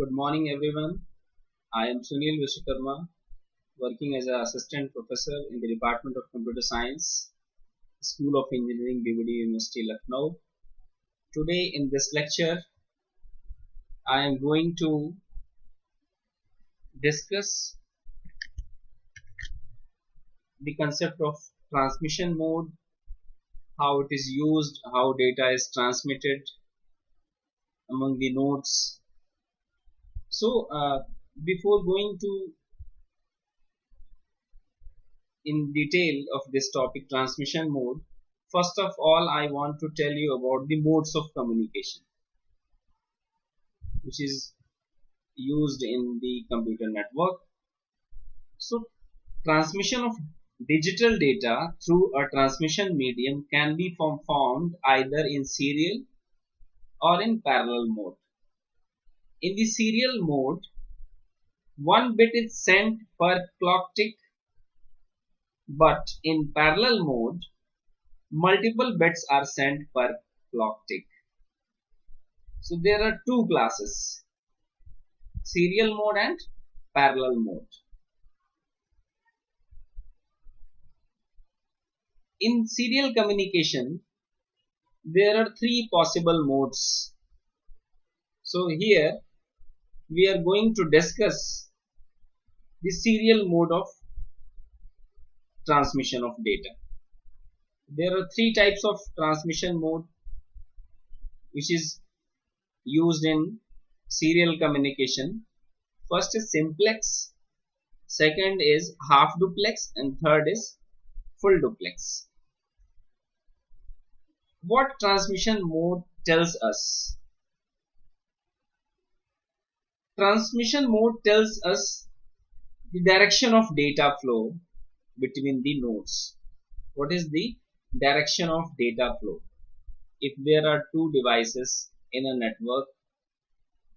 Good morning, everyone. I am Sunil Vishwakarma, working as an assistant professor in the Department of Computer Science, School of Engineering, BVD University, Lucknow. Today, in this lecture, I am going to discuss the concept of transmission mode, how it is used, how data is transmitted among the nodes. So, before going to in detail of this topic, transmission mode, first of all I want to tell you about the modes of communication which is used in the computer network. So transmission of digital data through a transmission medium can be performed either in serial or in parallel mode. In the serial mode, one bit is sent per clock tick, but in parallel mode, multiple bits are sent per clock tick. So there are two classes, serial mode and parallel mode. In serial communication, there are three possible modes. So here we are going to discuss the serial mode of transmission of data. There are three types of transmission mode which is used in serial communication. First is simplex, second is half duplex, and third is full duplex. What transmission mode tells us? Transmission mode tells us the direction of data flow between the nodes. What is the direction of data flow? If there are two devices in a network,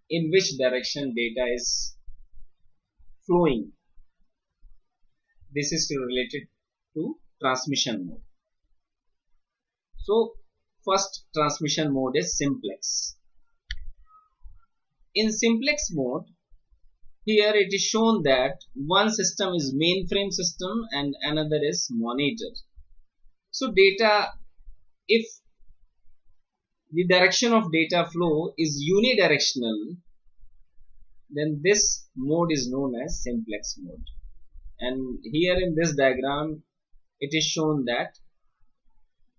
in which direction data is flowing? This is related to transmission mode. So first transmission mode is simplex. In simplex mode, here it is shown that one system is mainframe system and another is monitor. So data, if the direction of data flow is unidirectional, then this mode is known as simplex mode. And here in this diagram, it is shown that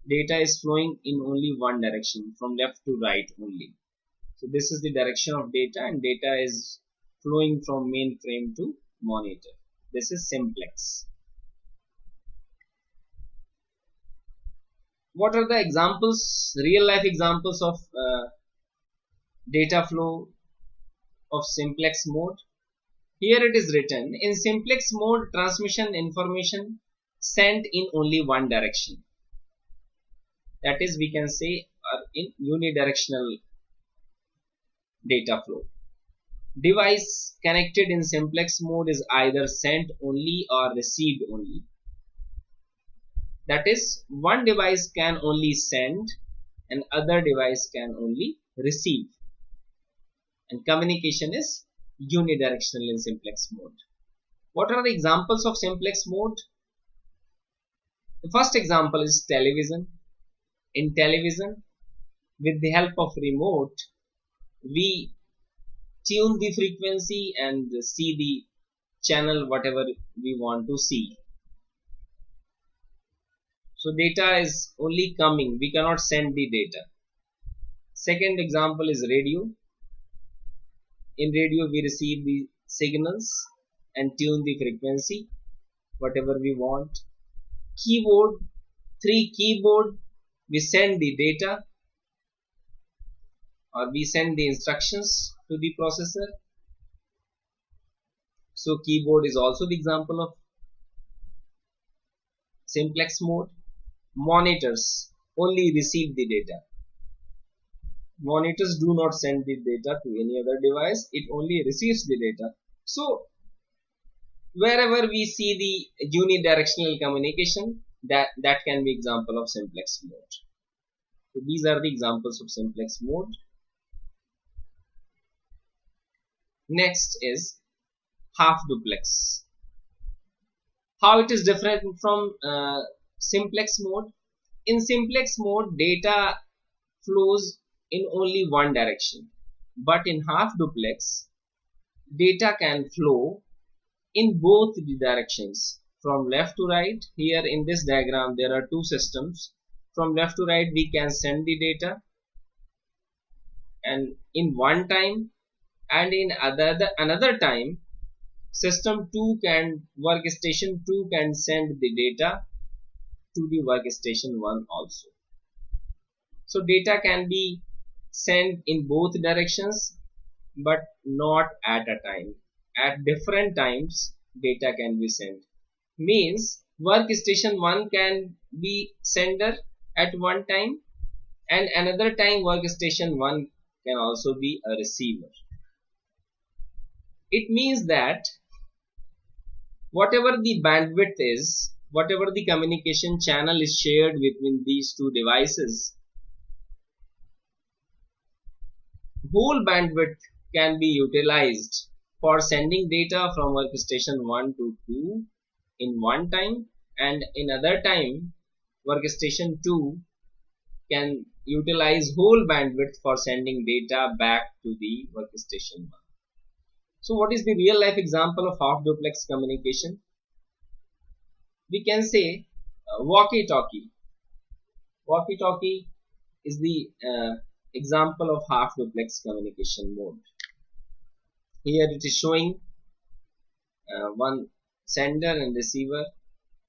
data is flowing in only one direction, from left to right only. So this is the direction of data, and data is flowing from mainframe to monitor. This is simplex. What are the examples, real life examples of data flow of simplex mode? Here it is written, in simplex mode, transmission information sent in only one direction. That is, we can say in unidirectional data flow. Device connected in simplex mode is either sent only or received only. That is, one device can only send and other device can only receive. And communication is unidirectional in simplex mode. What are the examples of simplex mode? The first example is television. In television, with the help of remote, we tune the frequency and see the channel whatever we want to see. So data is only coming, we cannot send the data. Second example is radio. In radio we receive the signals and tune the frequency whatever we want. Keyboard, through keyboard we send the data or we send the instructions to the processor. So keyboard is also the example of simplex mode. Monitors only receive the data. Monitors do not send the data to any other device, it only receives the data. So wherever we see the unidirectional communication, that can be example of simplex mode. So these are the examples of simplex mode. Next is half duplex. How it is different from simplex mode? In simplex mode, data flows in only one direction, but in half duplex, data can flow in both the directions, from left to right. Here in this diagram there are two systems. From left to right we can send the data, and in one time, and in another time workstation 2 can send the data to the workstation 1 also. So data can be sent in both directions, but not at a time. At different times data can be sent. Means workstation 1 can be sender at one time, and another time workstation 1 can also be a receiver. It means that whatever the bandwidth is, whatever the communication channel is shared between these two devices, whole bandwidth can be utilized for sending data from workstation 1 to 2 in one time, and in other time workstation 2 can utilize whole bandwidth for sending data back to the workstation 1. So what is the real life example of half duplex communication? We can say walkie-talkie. Walkie-talkie is the example of half duplex communication mode. Here it is showing one sender and receiver.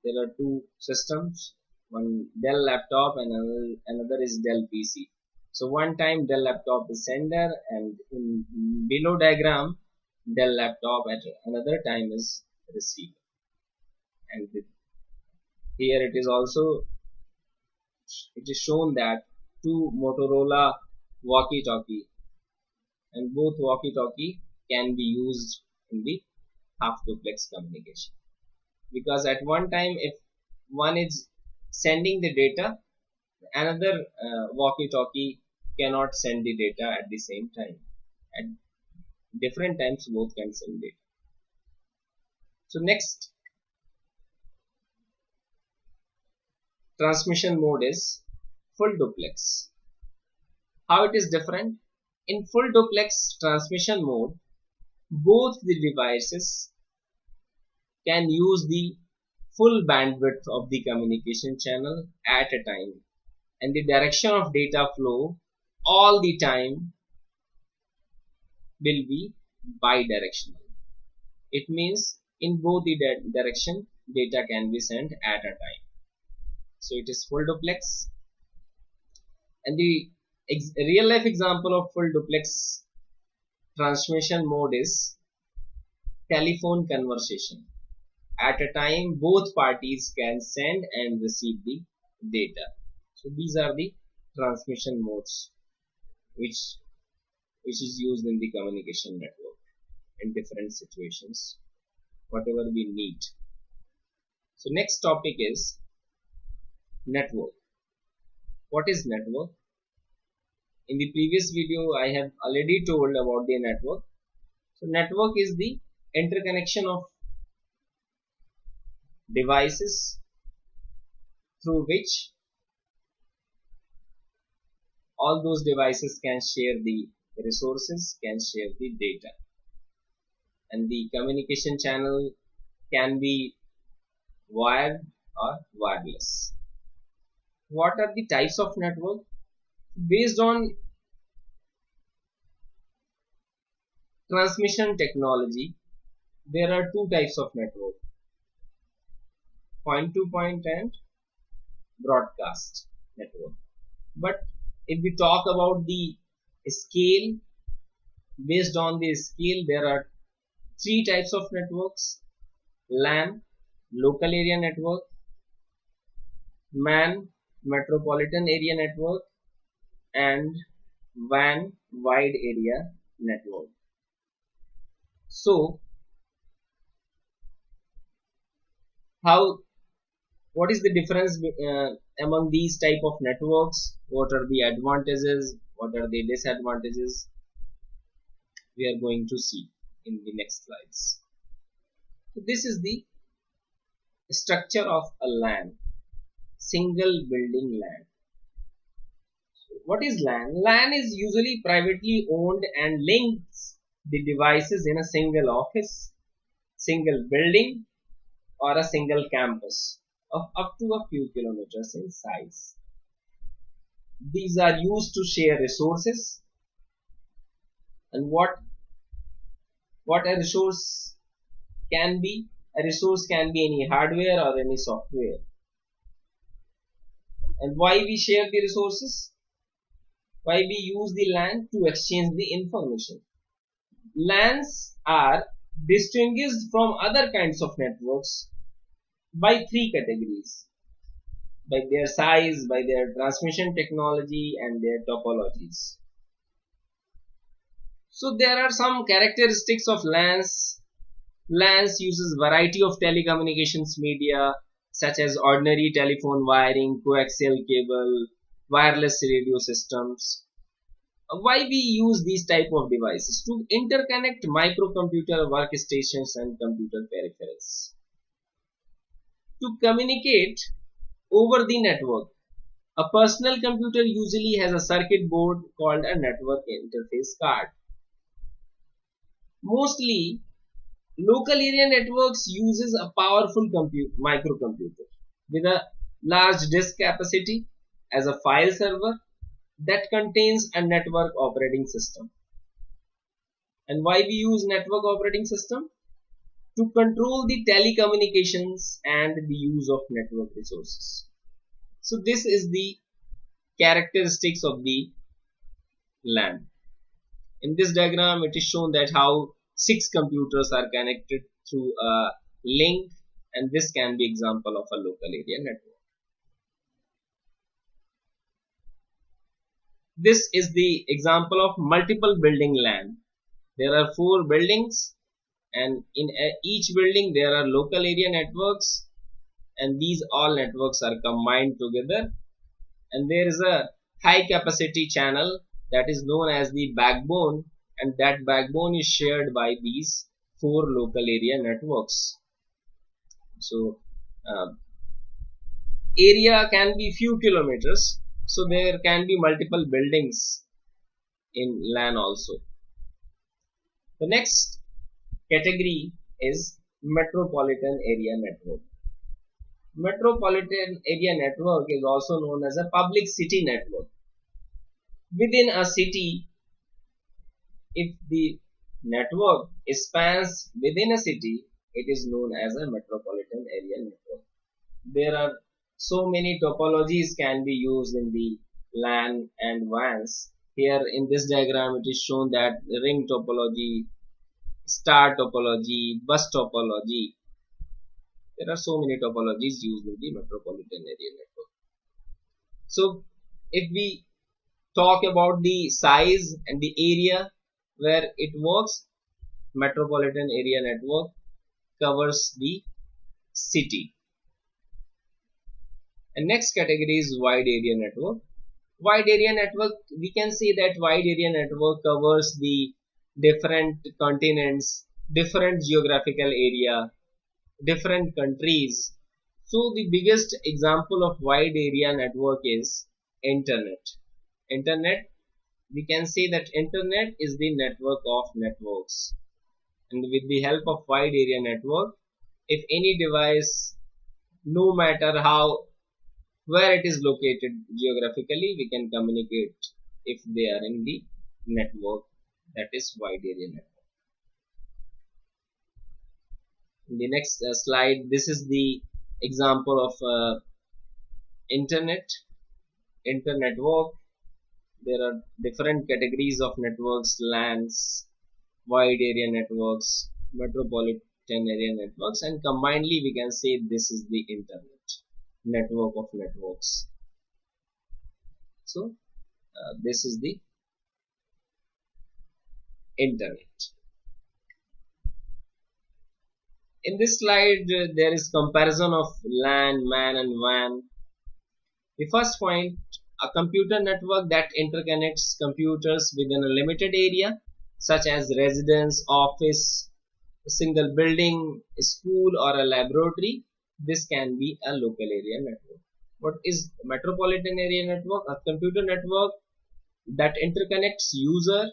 There are two systems, one Dell laptop and another is Dell PC. So one time Dell laptop is sender, and in below diagram Dell laptop at another time is receiver. And here it is shown that two Motorola walkie-talkie, and both walkie-talkie can be used in the half duplex communication, because at one time if one is sending the data, another walkie-talkie cannot send the data at the same time. At different times both can send data. So next transmission mode is full duplex. How it is different? In full duplex transmission mode, both the devices can use the full bandwidth of the communication channel at a time, and the direction of data flow all the time will be bidirectional. It means in both the direction data can be sent at a time. So it is full duplex. And the real life example of full duplex transmission mode is telephone conversation. At a time both parties can send and receive the data. So these are the transmission modes which is used in the communication network in different situations, whatever we need. So next topic is network. What is network? In the previous video I have already told about the network. So network is the interconnection of devices through which all those devices can share the resources, can share the data, and the communication channel can be wired or wireless. What are the types of network? Based on transmission technology, there are two types of network: point to point and broadcast network. But if we talk about the scale, based on the scale there are three types of networks: LAN, local area network; MAN, metropolitan area network; and WAN, wide area network. So what is the difference among these type of networks? What are the advantages? What are the disadvantages? We are going to see. in the next slides. So this is the structure of a LAN, single building LAN. So what is LAN? LAN is usually privately owned and links the devices in a single office, single building, or a single campus of up to a few kilometers in size. These are used to share resources. And what a resource can be? A resource can be any hardware or any software. And why we share the resources? Why we use the LAN? To exchange the information. LANs are distinguished from other kinds of networks by three categories: by their size, by their transmission technology, and their topologies. So there are some characteristics of LANs. LANs uses variety of telecommunications media such as ordinary telephone wiring, coaxial cable, wireless radio systems. Why we use these type of devices? To interconnect microcomputer workstations and computer peripherals. To communicate over the network. A personal computer usually has a circuit board called a network interface card. Mostly, local area networks uses a powerful microcomputer with a large disk capacity as a file server that contains a network operating system. And why we use network operating system? To control the telecommunications and the use of network resources. So this is the characteristics of the LAN. In this diagram, it is shown that how 6 computers are connected through a link, and this can be example of a local area network. This is the example of multiple building LAN. There are 4 buildings, and in each building there are local area networks, and these all networks are combined together, and there is a high capacity channel that is known as the backbone, and that backbone is shared by these 4 local area networks. So area can be few kilometers, so there can be multiple buildings in LAN also. The next category is metropolitan area network. Metropolitan area network is also known as a public city network. Within a city, if the network spans within a city, it is known as a metropolitan area network. There are so many topologies can be used in the LAN and WANs. Here in this diagram, it is shown that ring topology, star topology, bus topology. There are so many topologies used in the metropolitan area network. So if we talk about the size and the area where it works, metropolitan area network covers the city. And next category is wide area network. Wide area network, we can say that wide area network covers the different continents, different geographical area, different countries. So the biggest example of wide area network is internet. Internet, we can say that internet is the network of networks, and with the help of wide area network, if any device, no matter how where it is located geographically, we can communicate if they are in the network, that is wide area network. In the next slide, this is the example of internet network. There are different categories of networks: LANs, wide area networks, metropolitan area networks, and combinedly we can say this is the internet, network of networks. So this is the internet. In this slide, there is comparison of LAN, MAN, and WAN. The first point, a computer network that interconnects computers within a limited area such as residence, office, a single building, a school or a laboratory. This can be a local area network. What is metropolitan area network? A computer network that interconnects user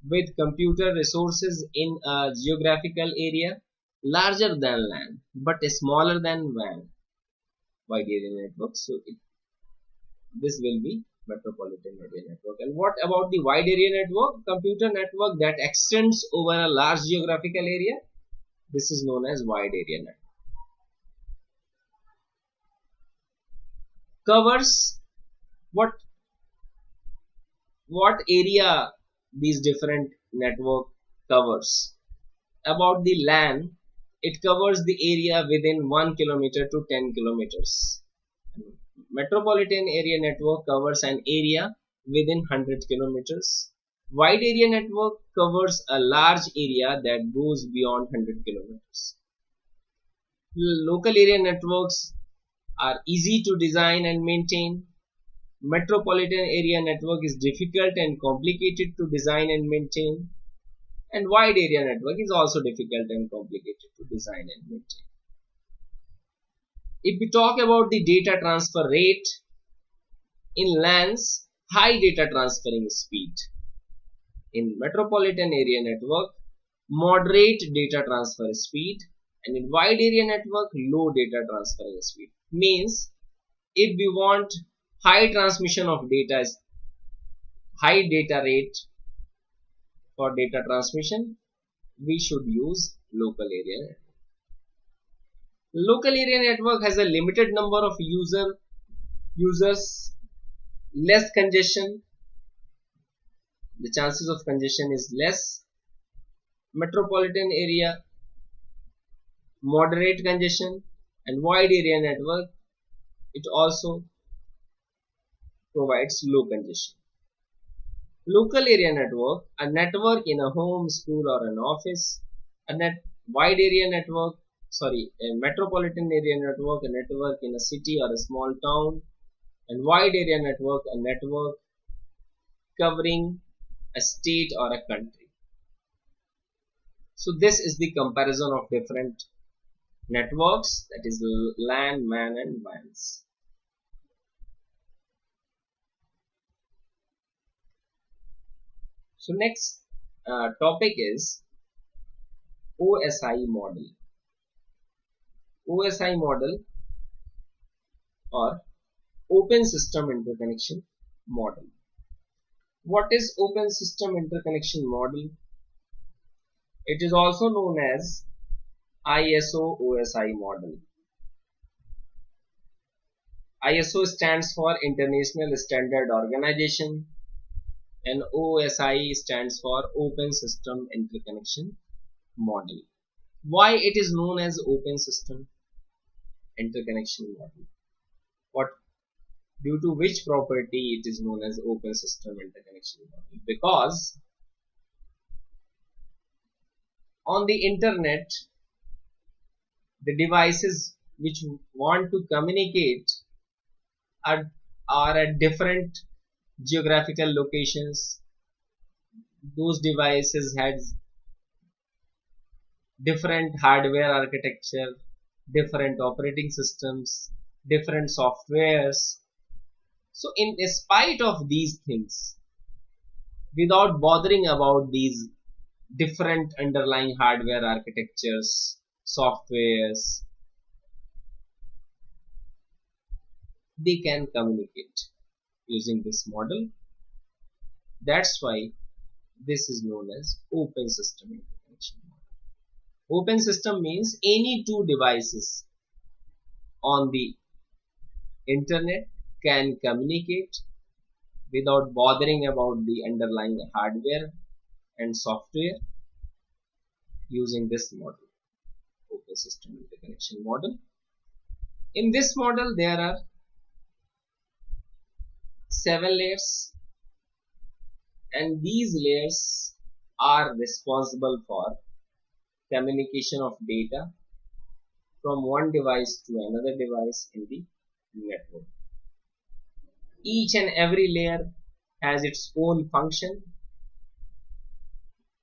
with computer resources in a geographical area larger than LAN but smaller than WAN, wide area network. So this will be metropolitan area network. And what about the wide area network? Computer network that extends over a large geographical area. This is known as wide area network. Covers what area these different network covers. About the LAN, it covers the area within 1 kilometer to 10 kilometers. Metropolitan area network covers an area within 100 kilometers. Wide area network covers a large area that goes beyond 100 kilometers. Local area networks are easy to design and maintain. Metropolitan area network is difficult and complicated to design and maintain. And wide area network is also difficult and complicated to design and maintain. If we talk about the data transfer rate, in LANs, high data transferring speed. In metropolitan area network, moderate data transfer speed, and in wide area network, low data transferring speed. Means if we want high transmission of data, high data rate for data transmission, we should use local area network. Local area network has a limited number of users, less congestion. The chances of congestion is less. Metropolitan area, moderate congestion, and wide area network, it also provides low congestion. Local area network, a network in a home, school or an office. Wide area network, a metropolitan area network, a network in a city or a small town. And wide area network, a network covering a state or a country. So this is the comparison of different networks, that is LAN, MAN and WANs. So next topic is OSI model. OSI model or Open System Interconnection Model. What is Open System Interconnection Model? It is also known as ISO OSI model. ISO stands for International Standard Organization and OSI stands for Open System Interconnection Model. Why it is known as Open System Interconnection Model? Due to which property it is known as Open System Interconnection Model? Because on the internet, the devices which want to communicate are at different geographical locations. Those devices had different hardware architecture, different operating systems, different softwares. So in spite of these things, without bothering about these different underlying hardware architectures, softwares, they can communicate using this model. That's why this is known as Open System Interconnection Model. Open system means any two devices on the internet can communicate without bothering about the underlying hardware and software using this model, Open System Interconnection Model. In this model, there are 7 layers, and these layers are responsible for communication of data from one device to another device in the network. Each and every layer has its own function.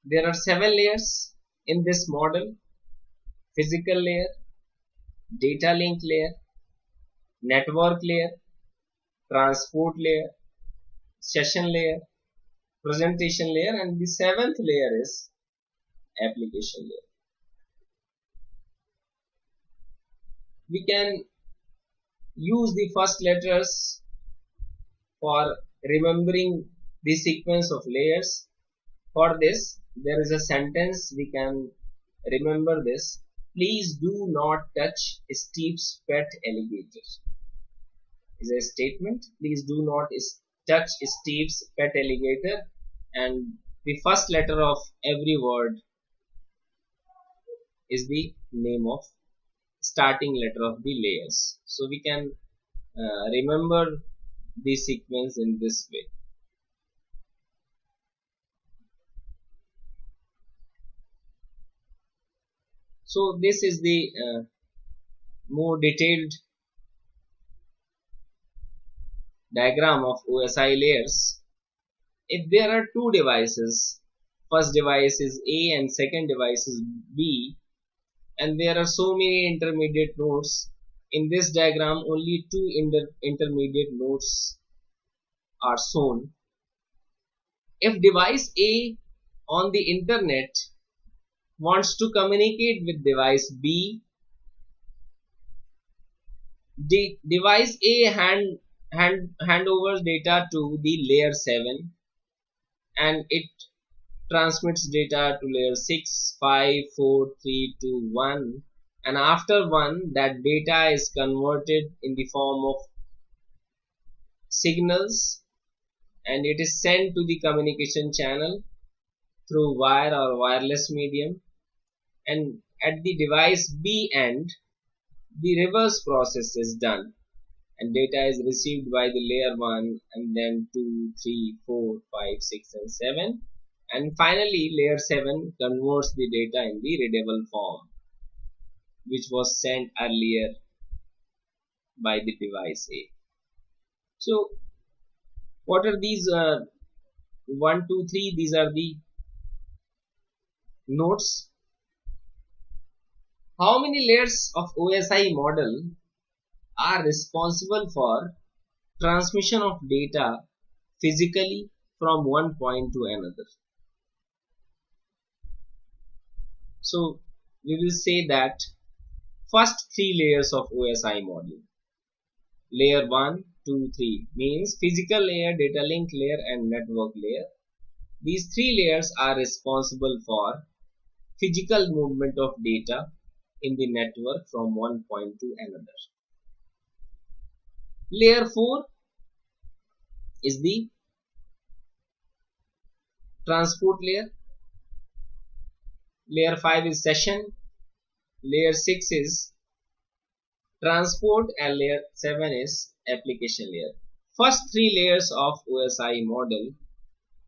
There are 7 layers in this model: physical layer, data link layer, network layer, transport layer, session layer, presentation layer, and the 7th layer is application layer. We can use the first letters for remembering the sequence of layers. For this, there is a sentence we can remember this: please do not touch Steve's pet alligator. Is a statement. Please do not touch Steve's pet alligator, and the first letter of every word is the name of starting letter of the layers. So we can remember the sequence in this way. So this is the more detailed diagram of OSI layers. If there are two devices, first device is A and second device is B, and there are so many intermediate nodes, in this diagram only two intermediate nodes are shown. If device A on the internet wants to communicate with device B, device A hand over data to the layer 7, and it transmits data to layer 6, 5, 4, 3, 2, 1, and after 1 that data is converted in the form of signals, and it is sent to the communication channel through wire or wireless medium, and at the device B end the reverse process is done and data is received by the layer 1, and then 2, 3, 4, 5, 6 and 7, and finally layer 7 converts the data in the readable form which was sent earlier by the device A. So what are these 1, 2, 3? These are the nodes. How many layers of OSI model are responsible for transmission of data physically from one point to another? So we will say that first 3 layers of OSI model, layer 1, 2, 3 means physical layer, data link layer and network layer. These 3 layers are responsible for physical movement of data in the network from one point to another. Layer 4 is the transport layer, layer 5 is session, layer 6 is transport, and layer 7 is application layer. First 3 layers of OSI model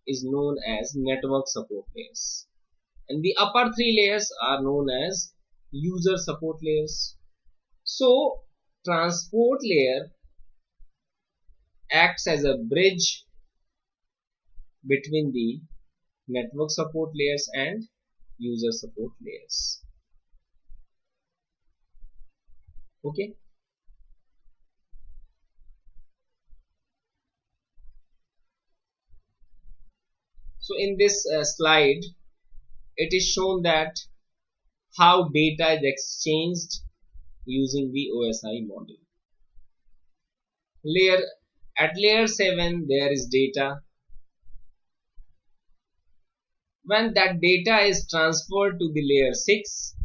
is known as network support layers, and the upper 3 layers are known as user support layers. So transport layer acts as a bridge between the network support layers and user support layers. Okay. So in this slide it is shown that how data is exchanged using the OSI model. At layer 7 there is data. When that data is transferred to the layer 6,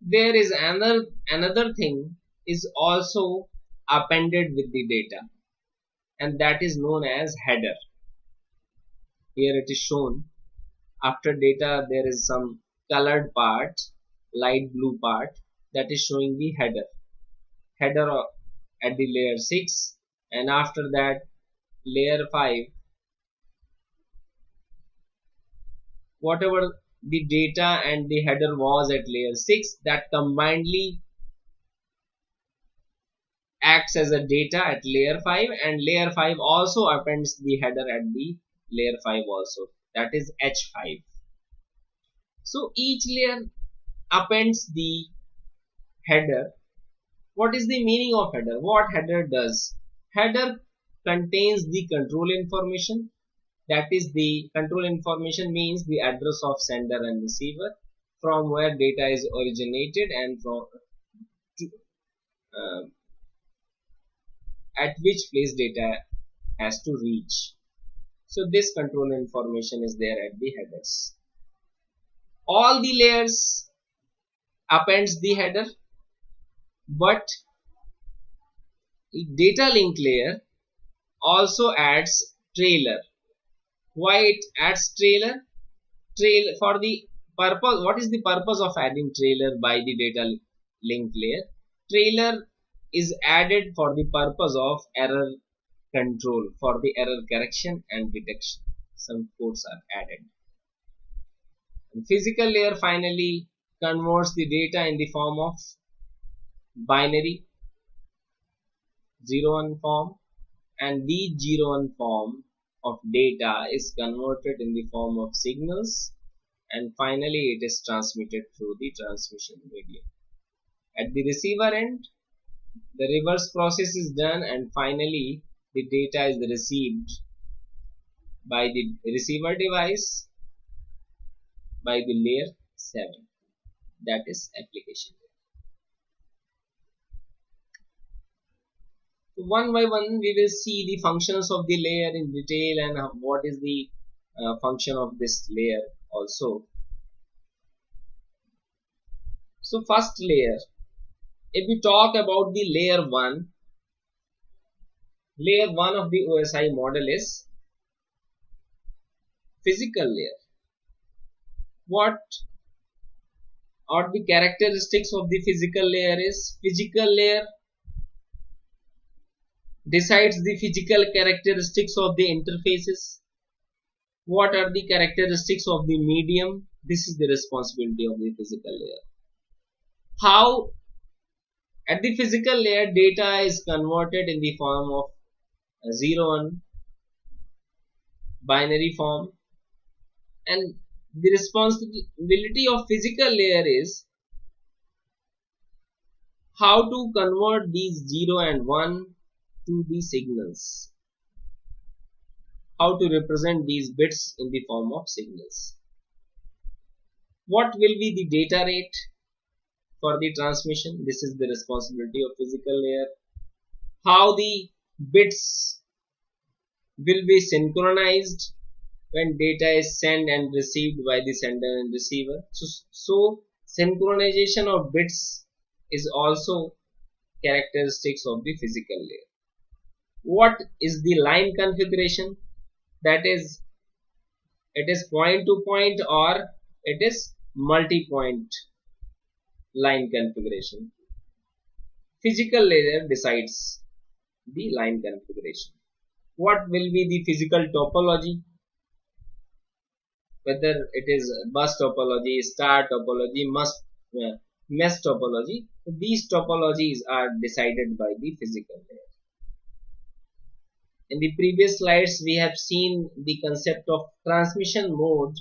there is another thing is also appended with the data, and that is known as header. Here it is shown. After data there is some colored part, light blue part, that is showing the header at the layer 6, and after that layer 5, whatever the data and the header was at layer 6, that combinedly acts as a data at layer 5, and layer 5 also appends the header at the layer 5 also, that is H5. So each layer appends the header. What is the meaning of header? What header does? Header contains the control information. That is, the control information means the address of sender and receiver, from where data is originated and from uh, at which place data has to reach. So this control information is there at the headers. All the layers appends the header, but data link layer also adds trailer. Why it adds trailer? For the purpose, what is the purpose of adding trailer by the data link layer? Trailer is added for the purpose of error control, for the error correction and detection. Some codes are added. And physical layer finally converts the data in the form of binary 0-1 form, and the 0-1 form of data is converted in the form of signals, and finally it is transmitted through the transmission medium. At the receiver end, the reverse process is done, and finally the data is received by the receiver device by the layer 7, that is application. One by one we will see the functions of the layer in detail, and what is the function of this layer also. So first layer, if we talk about the layer 1, layer 1 of the OSI model is physical layer. What are the characteristics of the physical layer is? Physical layer decides the physical characteristics of the interfaces. What are the characteristics of the medium? This is the responsibility of the physical layer. How at the physical layer data is converted in the form of 0-1 binary form, and the responsibility of physical layer is how to convert these 0 and 1 to the signals, how to represent these bits in the form of signals. What will be the data rate for the transmission? This is the responsibility of physical layer. How the bits will be synchronized when data is sent and received by the sender and receiver. So synchronization of bits is also characteristics of the physical layer. What is the line configuration? That is, it is point to point or it is multi-point line configuration. Physical layer decides the line configuration. What will be the physical topology? Whether it is bus topology, star topology, mesh topology, these topologies are decided by the physical layer. In the previous slides we have seen the concept of transmission mode.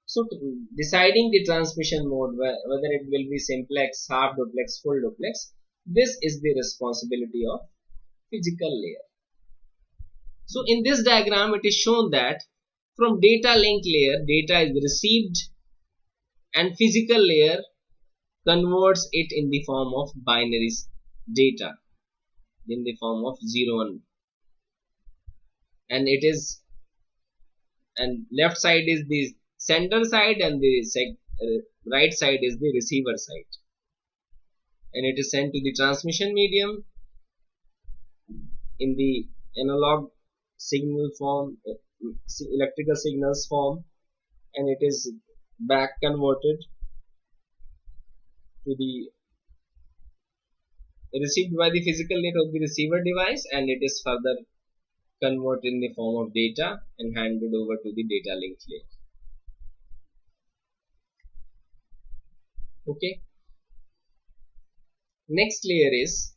So deciding the transmission mode, whether it will be simplex, half duplex, full duplex, this is the responsibility of physical layer. So in this diagram it is shown that from data link layer data is received and physical layer converts it in the form of binary data in the form of 0-1, and it is, and left side is the sender side and the right side is the receiver side, and it is sent to the transmission medium in the analog signal form, electrical signals form, and it is back converted to the received by the physical layer of the receiver device, and it is further converted in the form of data and handed over to the data link layer. Okay. Next layer is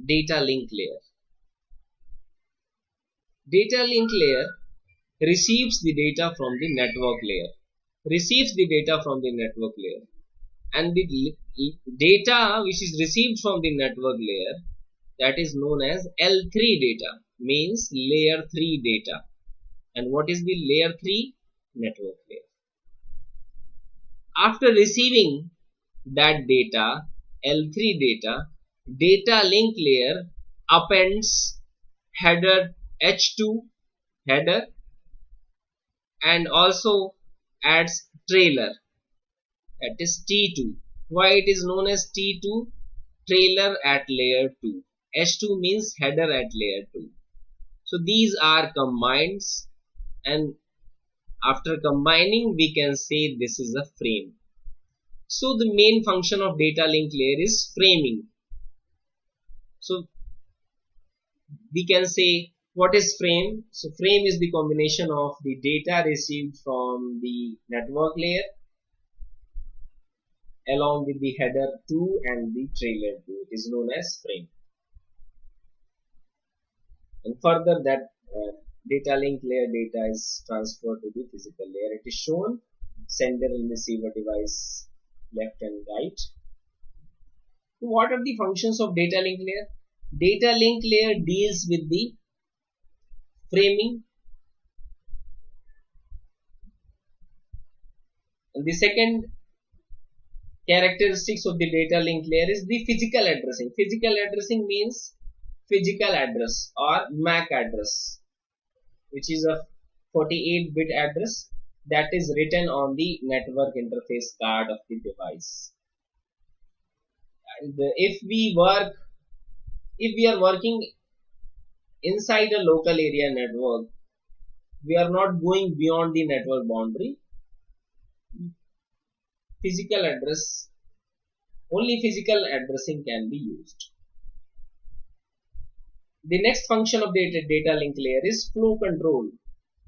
data link layer. Data link layer receives the data from the network layer. receives the data from the network layer, and the data which is received from the network layer, that is known as L3 data, means layer 3 data. And what is the layer 3? Network layer. After receiving that data, L3 data, data link layer appends header H2 header and also adds trailer, that is T2. Why it is known as T2? Trailer at layer 2. H2 means header at layer 2. So these are combined, and after combining we can say this is a frame. So the main function of data link layer is framing. So we can say, what is frame? So frame is the combination of the data received from the network layer along with the header 2 and the trailer 2. It is known as frame. And further, that data link layer data is transferred to the physical layer. It is shown sender and receiver device left and right. So what are the functions of data link layer? Data link layer deals with the framing, and the second characteristics of the data link layer is the physical addressing. Physical addressing means physical address or MAC address, which is a 48-bit address that is written on the network interface card of the device. And if we are working inside a local area network, we are not going beyond the network boundary. Only physical addressing can be used. The next function of the data link layer is flow control.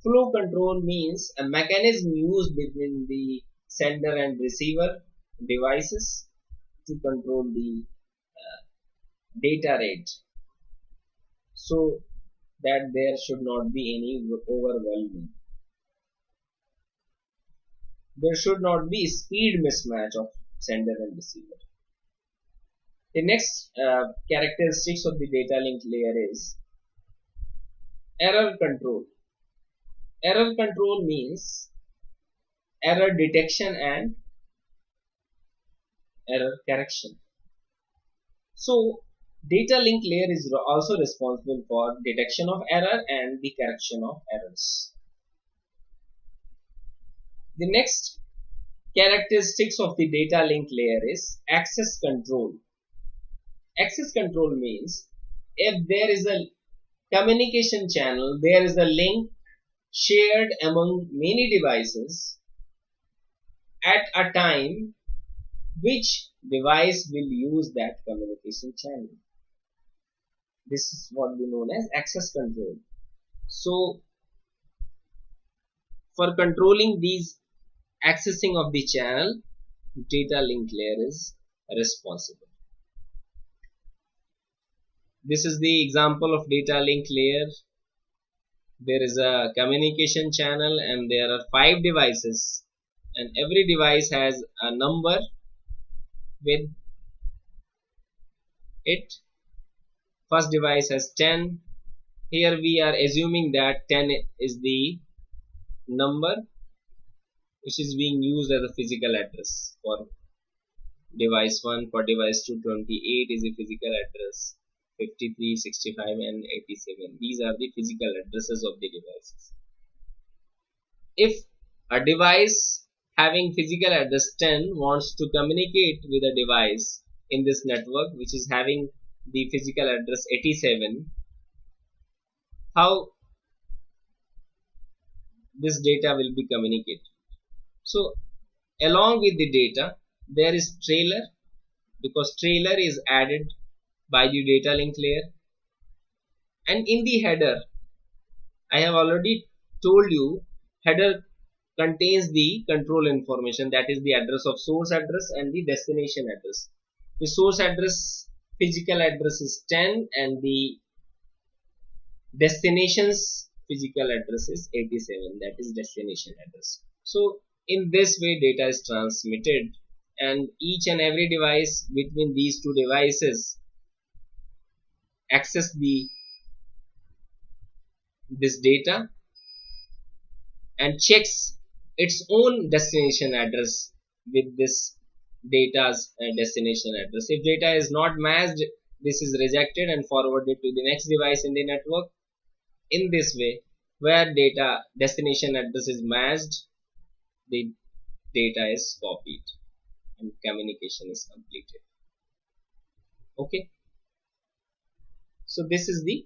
Flow control means a mechanism used between the sender and receiver devices to control the data rate, so that there should not be any overwhelming. There should not be speed mismatch of sender and receiver. The next characteristics of the data link layer is error control. Error control means error detection and error correction. So data link layer is also responsible for detection of error and the correction of errors. The next characteristics of the data link layer is access control. Access control means if there is a communication channel, there is a link shared among many devices at a time, which device will use that communication channel. This is what we know as access control. So for controlling these accessing of the channel, data link layer is responsible. This is the example of data link layer. There is a communication channel and there are 5 devices, and every device has a number with it. First device has 10. Here we are assuming that 10 is the number which is being used as a physical address for device 1. For device 2, 28 is a physical address, 53, 65 and 87. These are the physical addresses of the devices. If a device having physical address 10 wants to communicate with a device in this network which is having the physical address 87, how this data will be communicated? So along with the data there is trailer, because trailer is added by the data link layer, and in the header I have already told you header contains the control information, that is the address of source address and the destination address. The source address physical address is 10 and the destination's physical address is 87, that is destination address. So In this way data is transmitted, and each and every device between these two devices access this data and checks its own destination address with this data's destination address. If data is not matched, this is rejected and forwarded to the next device in the network. In this way, where data destination address is matched, the data is copied and communication is completed. Okay, so this is the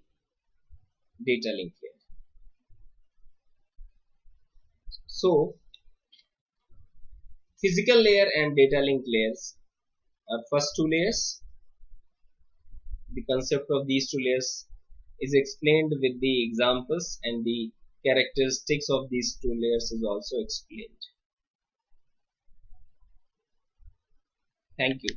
data link layer. So physical layer and data link layers are first two layers. The concept of these two layers is explained with the examples, and the characteristics of these two layers is also explained. Thank you.